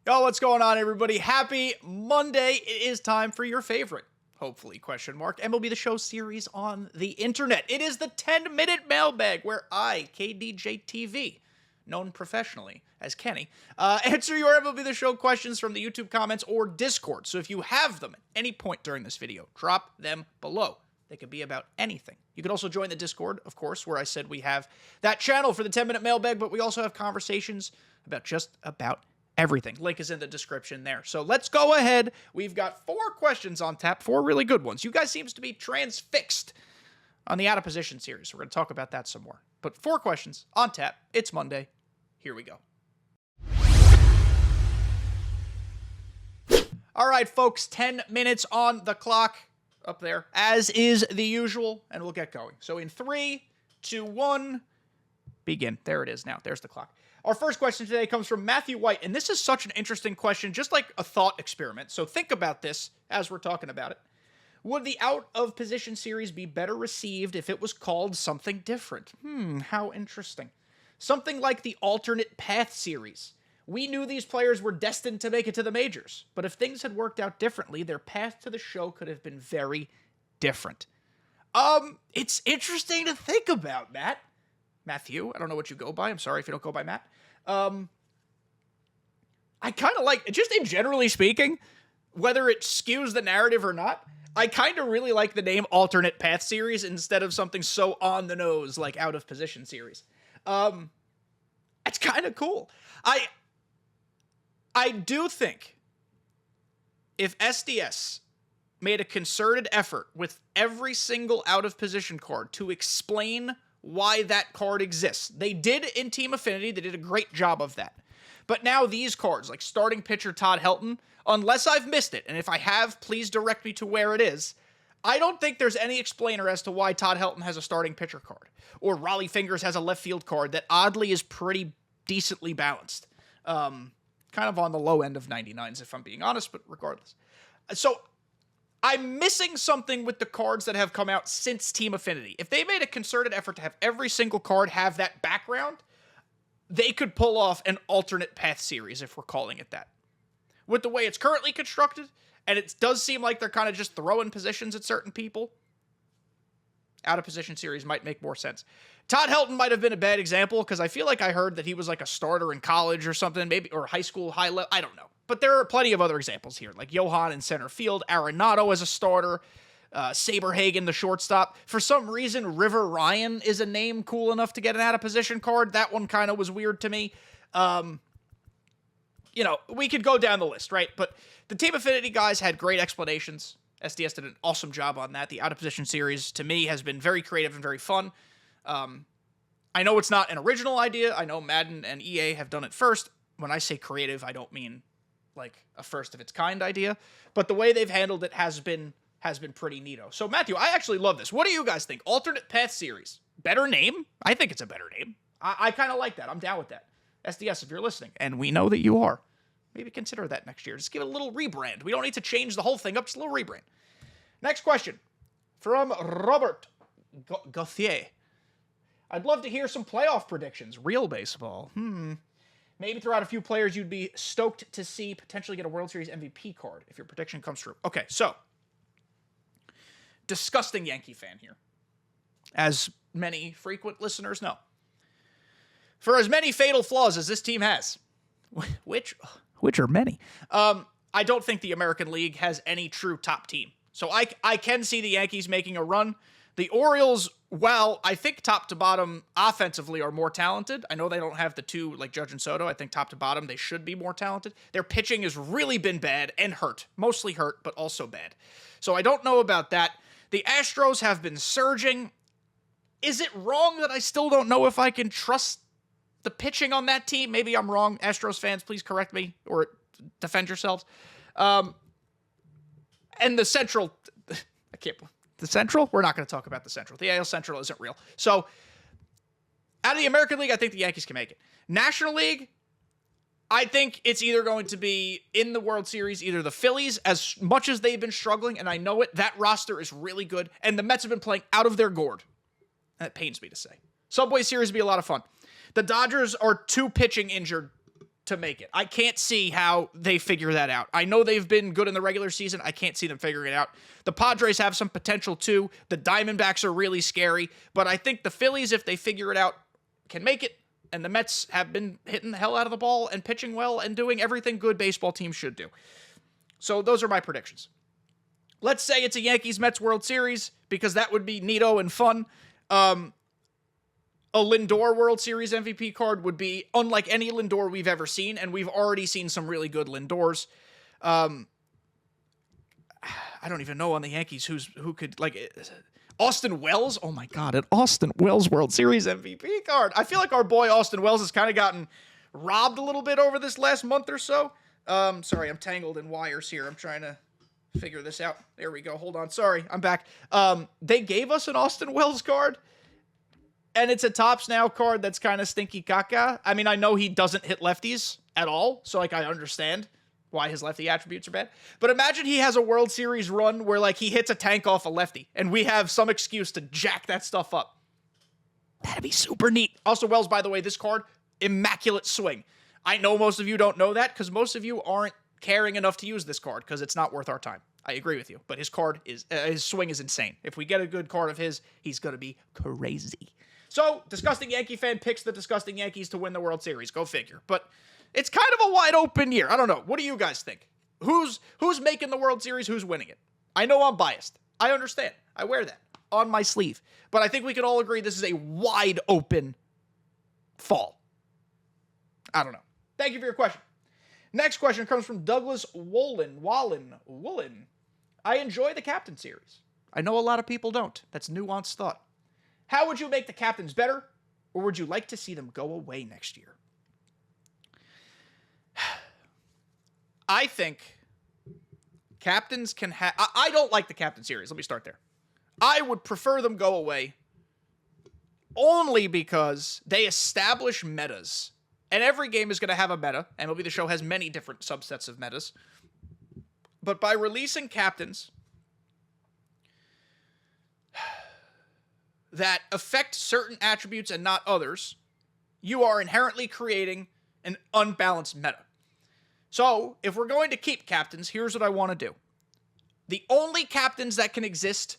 Yo, what's going on, everybody? Happy Monday. It is time for your favorite, hopefully, MLB The Show series on the internet. It is the 10-minute mailbag where I, kdjTV, known professionally as Kenny, answer your MLB The Show questions from the YouTube comments or Discord. So if you have them at any point during this video, drop them below. They could be about anything. You can also join the Discord, of course, where I said we have that channel for the 10-minute mailbag, but we also have conversations about just about everything. Link is in the description there. So let's go ahead. We've got 4 questions on tap, 4 really good ones. You guys seems to be transfixed on the out of position series. We're going to talk about that some more. But 4 questions on tap. It's Monday. Here we go. All right, folks, 10 minutes on the clock up there, as is the usual, and we'll get going. So in 3, 2, 1, begin. There it is now. There's the clock. Our first question today comes from Matthew White, and this is such an interesting question, just like a thought experiment. So think about this as we're talking about it. Would the out-of-position series be better received if it was called something different? How interesting. Something like the alternate path series. We knew these players were destined to make it to the majors, but if things had worked out differently, their path to the show could have been very different. It's interesting to think about, Matthew, I don't know what you go by. I'm sorry if you don't go by Matt. I kind of like, just in generally speaking, whether it skews the narrative or not, I kind of really like the name Alternate Path Series instead of something so on the nose like Out of Position Series. It's kind of cool. I do think if SDS made a concerted effort with every single out of position card to explain why that card exists. They did in Team Affinity. They did a great job of that. But now these cards, like starting pitcher Todd Helton, unless I've missed it, and if I have, please direct me to where it is, I don't think there's any explainer as to why Todd Helton has a starting pitcher card, or Raleigh Fingers has a left field card that oddly is pretty decently balanced. Kind of on the low end of 99s, if I'm being honest, but regardless. So I'm missing something with the cards that have come out since Team Affinity. If they made a concerted effort to have every single card have that background, they could pull off an alternate path series, if we're calling it that. With the way it's currently constructed, and it does seem like they're kind of just throwing positions at certain people, out of position series might make more sense. Todd Helton might have been a bad example, because I feel like I heard that he was like a starter in college or something, maybe, or high school, high level, I don't know. But there are plenty of other examples here, like Johan in center field, Arenado as a starter, Saberhagen, the shortstop. For some reason, River Ryan is a name cool enough to get an out-of-position card. That one kind of was weird to me. We could go down the list, right? But the Team Affinity guys had great explanations. SDS did an awesome job on that. The out-of-position series, to me, has been very creative and very fun. I know it's not an original idea. I know Madden and EA have done it first. When I say creative, I don't mean like a first of its kind idea, but the way they've handled it has been pretty neato. So Matthew, I actually love this. What do you guys think? Alternate Path Series. Better name? I think it's a better name. I kind of like that. I'm down with that. SDS, if you're listening, and we know that you are, maybe consider that next year. Just give it a little rebrand. We don't need to change the whole thing up, just a little rebrand. Next question from Robert Gauthier. I'd love to hear some playoff predictions. Real baseball. Maybe throw out a few players you'd be stoked to see potentially get a World Series MVP card if your prediction comes true. Okay, so disgusting Yankee fan here, as many frequent listeners know. For as many fatal flaws as this team has, which are many, I don't think the American League has any true top team. So I can see the Yankees making a run. The Orioles, while I think top to bottom offensively are more talented, I know they don't have the two like Judge and Soto. I think top to bottom they should be more talented. Their pitching has really been bad and hurt. Mostly hurt, but also bad. So I don't know about that. The Astros have been surging. Is it wrong that I still don't know if I can trust the pitching on that team? Maybe I'm wrong. Astros fans, please correct me or defend yourselves. And the Central, I can't. The Central? We're not going to talk about the Central. The AL Central isn't real. So, out of the American League, I think the Yankees can make it. National League, I think it's either going to be in the World Series, either the Phillies, as much as they've been struggling, and I know it, that roster is really good, and the Mets have been playing out of their gourd. And it pains me to say. Subway Series would be a lot of fun. The Dodgers are too pitching injured to make it. I can't see how they figure that out. I know they've been good in the regular season. I can't see them figuring it out. The Padres have some potential too. The Diamondbacks are really scary, but I think the Phillies, if they figure it out, can make it. And the Mets have been hitting the hell out of the ball and pitching well and doing everything good baseball teams should do. So those are my predictions. Let's say it's a Yankees-Mets World Series, because that would be neato and fun. A Lindor World Series MVP card would be unlike any Lindor we've ever seen, and we've already seen some really good Lindors. I don't even know on the Yankees who could, like, Austin Wells. Oh my God, an Austin Wells World Series MVP card. I feel like our boy Austin Wells has kind of gotten robbed a little bit over this last month or so. Sorry, I'm tangled in wires here. I'm trying to figure this out. There we go. Hold on. Sorry, I'm back. They gave us an Austin Wells card, and it's a Topps Now card that's kind of stinky caca. I mean, I know he doesn't hit lefties at all, so, like, I understand why his lefty attributes are bad. But imagine he has a World Series run where, like, he hits a tank off a lefty, and we have some excuse to jack that stuff up. That'd be super neat. Also, Wells, by the way, this card, immaculate swing. I know most of you don't know that, because most of you aren't caring enough to use this card, because it's not worth our time. I agree with you, but his card is, his swing is insane. If we get a good card of his, he's going to be crazy. So, Disgusting Yankee fan picks the Disgusting Yankees to win the World Series. Go figure. But it's kind of a wide open year. I don't know. What do you guys think? Who's making the World Series? Who's winning it? I know I'm biased. I understand. I wear that on my sleeve. But I think we can all agree this is a wide open fall. I don't know. Thank you for your question. Next question comes from Douglas Woolen. I enjoy the Captain series. I know a lot of people don't. That's nuanced thought. How would you make the captains better, or would you like to see them go away next year? I think captains can have... I don't like the captain series. Let me start there. I would prefer them go away only because they establish metas. And every game is going to have a meta. MLB The Show has many different subsets of metas. But by releasing captains that affect certain attributes and not others, you are inherently creating an unbalanced meta. So, if we're going to keep captains, here's what I want to do. The only captains that can exist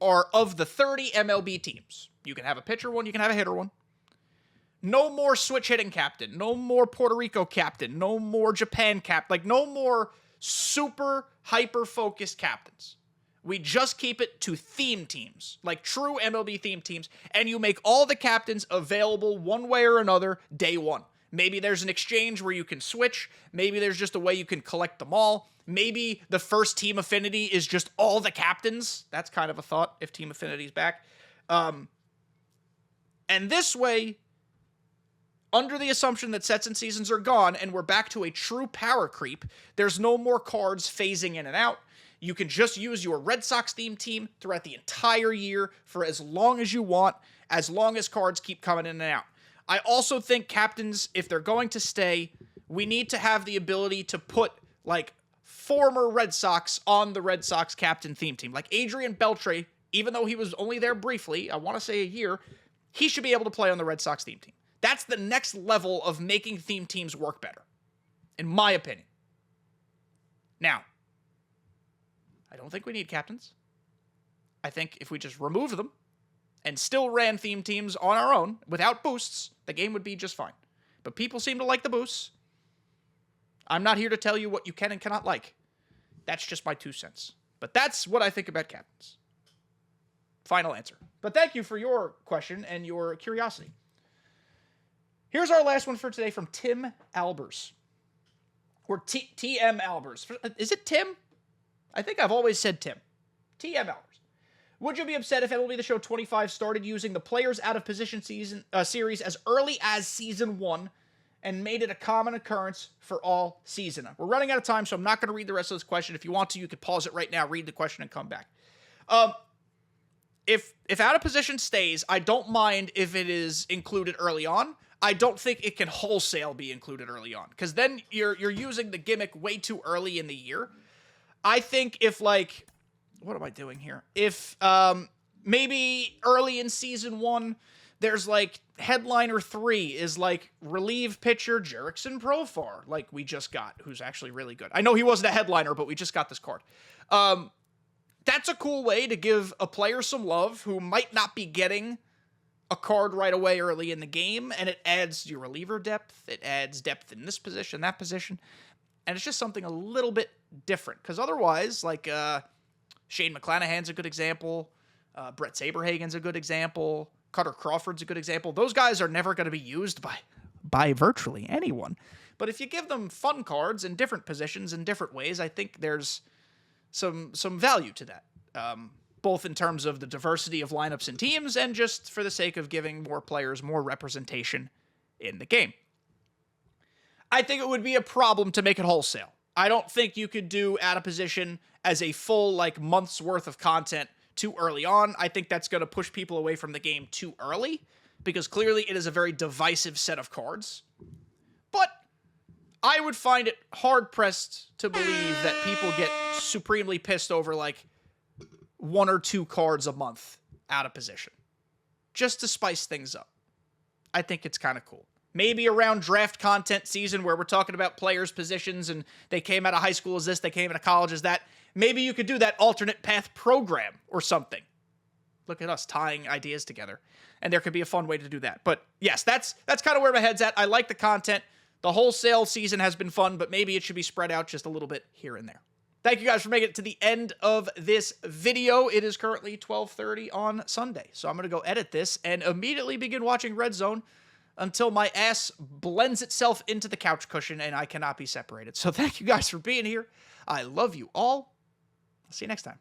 are of the 30 MLB teams. You can have a pitcher one, you can have a hitter one. No more switch hitting captain, no more Puerto Rico captain, no more Japan captain, like no more super hyper-focused captains. We just keep it to theme teams, like true MLB theme teams, and you make all the captains available one way or another day one. Maybe there's an exchange where you can switch. Maybe there's just a way you can collect them all. Maybe the first team affinity is just all the captains. That's kind of a thought if team affinity's back. And this way, under the assumption that sets and seasons are gone and we're back to a true power creep, there's no more cards phasing in and out. You can just use your Red Sox theme team throughout the entire year for as long as you want, as long as cards keep coming in and out. I also think captains, if they're going to stay, we need to have the ability to put, like, former Red Sox on the Red Sox captain theme team. Like Adrian Beltre, even though he was only there briefly, I want to say a year, he should be able to play on the Red Sox theme team. That's the next level of making theme teams work better, in my opinion. Now, I don't think we need captains. I think if we just remove them and still ran theme teams on our own without boosts, the game would be just fine. But people seem to like the boosts. I'm not here to tell you what you can and cannot like. That's just my 2 cents. But that's what I think about captains. Final answer. But thank you for your question and your curiosity. Here's our last one for today from Tim Albers. Or TM Albers. Is it Tim? I think I've always said Tim. TM Albers. Would you be upset if MLB The Show 25 started using the players out of position series as early as season 1 and made it a common occurrence for all season? We're running out of time, so I'm not going to read the rest of this question. If you want to, you could pause it right now, read the question, and come back. If out of position stays, I don't mind if it is included early on. I don't think it can wholesale be included early on, because then you're using the gimmick way too early in the year. I think if, like, what am I doing here? If maybe early in season 1, There's like headliner 3 is like relief pitcher Jerickson Profar, like we just got, who's actually really good. I know he wasn't a headliner, but we just got this card. That's a cool way to give a player some love who might not be getting a card right away early in the game, and it adds your reliever depth. It adds depth in this position, that position, and it's just something a little bit different. Because otherwise, like Shane McClanahan's a good example, Brett Saberhagen's a good example, Cutter Crawford's a good example. Those guys are never going to be used by virtually anyone. But if you give them fun cards in different positions in different ways, I think there's some value to that. Both in terms of the diversity of lineups and teams and just for the sake of giving more players more representation in the game. I think it would be a problem to make it wholesale. I don't think you could do Out of Position as a full like month's worth of content too early on. I think that's going to push people away from the game too early because clearly it is a very divisive set of cards. But I would find it hard-pressed to believe that people get supremely pissed over like 1 or 2 cards a month Out of Position, just to spice things up. I think it's kind of cool. Maybe around draft content season where we're talking about players' positions and they came out of high school as this, they came out of college as that. Maybe you could do that alternate path program or something. Look at us tying ideas together. And there could be a fun way to do that. But yes, that's kind of where my head's at. I like the content. The wholesale season has been fun, but maybe it should be spread out just a little bit here and there. Thank you guys for making it to the end of this video. It is currently 12:30 on Sunday, so I'm going to go edit this and immediately begin watching Red Zone until my ass blends itself into the couch cushion and I cannot be separated. So thank you guys for being here. I love you all. I'll see you next time.